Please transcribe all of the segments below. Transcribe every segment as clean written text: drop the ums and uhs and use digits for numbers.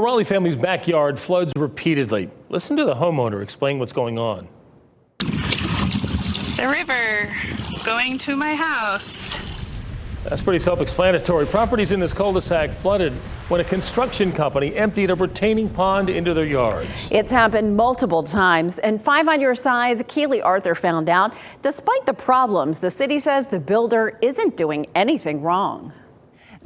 Raleigh family's backyard floods repeatedly. Listen to the homeowner explain what's going on. It's a river going to my house. That's pretty self-explanatory. Properties in this cul-de-sac flooded when a construction company emptied a retaining pond into their yards. It's happened multiple times, and 5 on Your Side's Keely Arthur found out, despite the problems, the city says the builder isn't doing anything wrong.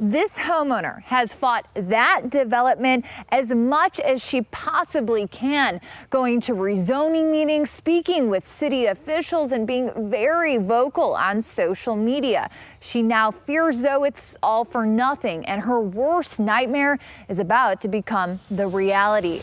This homeowner has fought that development as much as she possibly can, going to rezoning meetings, speaking with city officials, and being very vocal on social media. She now fears, though, it's all for nothing, and her worst nightmare is about to become the reality.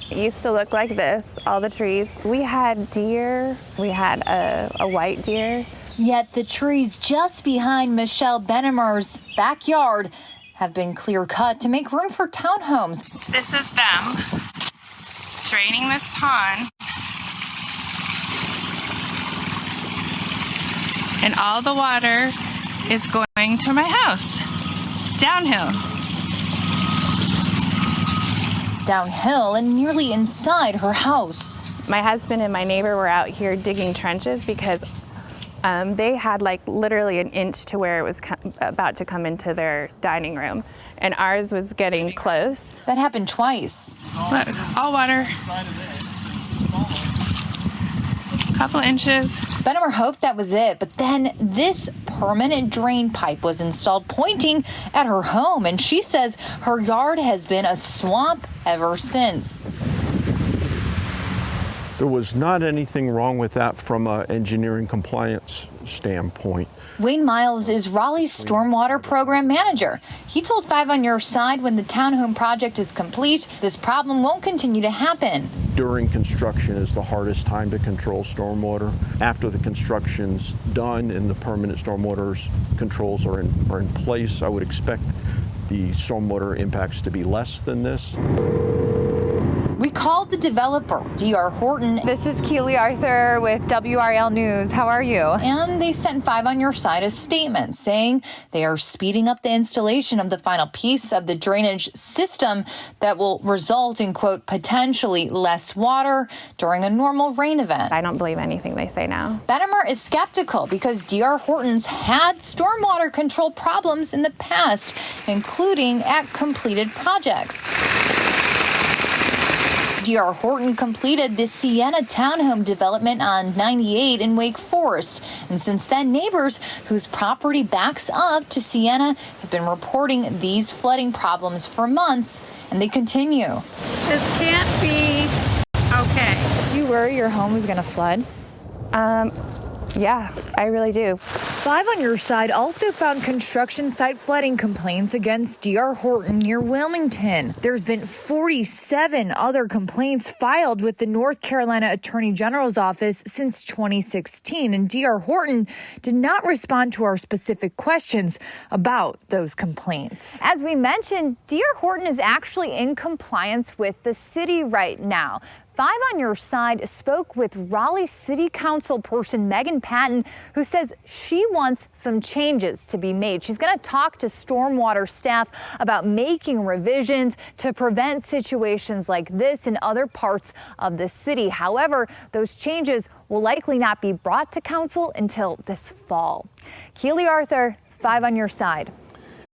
It used to look like this, all the trees. We had deer, we had a white deer. Yet the trees just behind Michelle Benammar's backyard have been clear cut to make room for townhomes. This is them draining this pond. And all the water is going to my house, downhill. Downhill and nearly inside her house. My husband and my neighbor were out here digging trenches because they had like literally an inch to where it was about to come into their dining room, and ours was getting close. That happened twice. Look, all water. Couple inches. Benammar hoped that was it, but then this permanent drain pipe was installed pointing at her home, and she says her yard has been a swamp ever since. There was not anything wrong with that from an engineering compliance standpoint. Wayne Miles is Raleigh's stormwater program manager. He told 5 on Your Side when the townhome project is complete, this problem won't continue to happen. During construction is the hardest time to control stormwater. After the construction's done and the permanent stormwater controls are in place, I would expect the stormwater impacts to be less than this. We called the developer, D.R. Horton. This is Keely Arthur with WRAL News. How are you? And they sent 5 on Your Side a statement saying they are speeding up the installation of the final piece of the drainage system that will result in, quote, potentially less water during a normal rain event. I don't believe anything they say now. Benammar is skeptical because D.R. Horton's had stormwater control problems in the past, including at completed projects. D.R. Horton completed the Sienna townhome development on 98 in Wake Forest. And since then, neighbors whose property backs up to Sienna have been reporting these flooding problems for months, and they continue. This can't be okay. You worry your home is going to flood? Yeah, I really do. 5 on Your Side also found construction site flooding complaints against D.R. Horton near Wilmington. There's been 47 other complaints filed with the North Carolina Attorney General's office since 2016, and D.R. Horton did not respond to our specific questions about those complaints. As we mentioned, D.R. Horton is actually in compliance with the city right now. 5 on Your Side spoke with Raleigh City Council person Megan Patton, who says she wants some changes to be made. She's going to talk to stormwater staff about making revisions to prevent situations like this in other parts of the city. However, those changes will likely not be brought to council until this fall. Keely Arthur, 5 on Your Side.